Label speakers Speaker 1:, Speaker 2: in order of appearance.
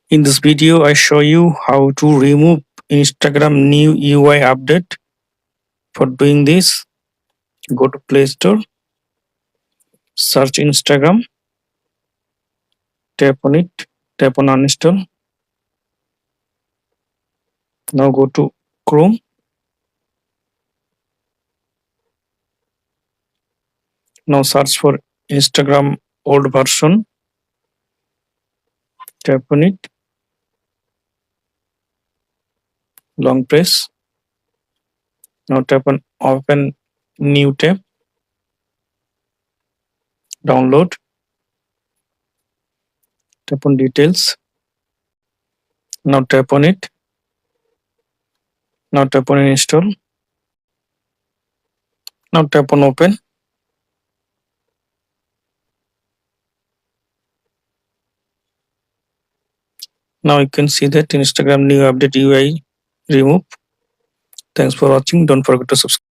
Speaker 1: In this video, I show you how to remove Instagram new UI update. For doing this, go to Play Store, search Instagram, tap on it, tap on uninstall. Now go to Chrome. Now search for Instagram old version, tap on it, long press. Now tap on open new tab, download, tap on details. Now tap on it. Now tap on install. Now tap on open. Now you can see that Instagram new update UI remove. Thanks for watching. Don't forget to subscribe.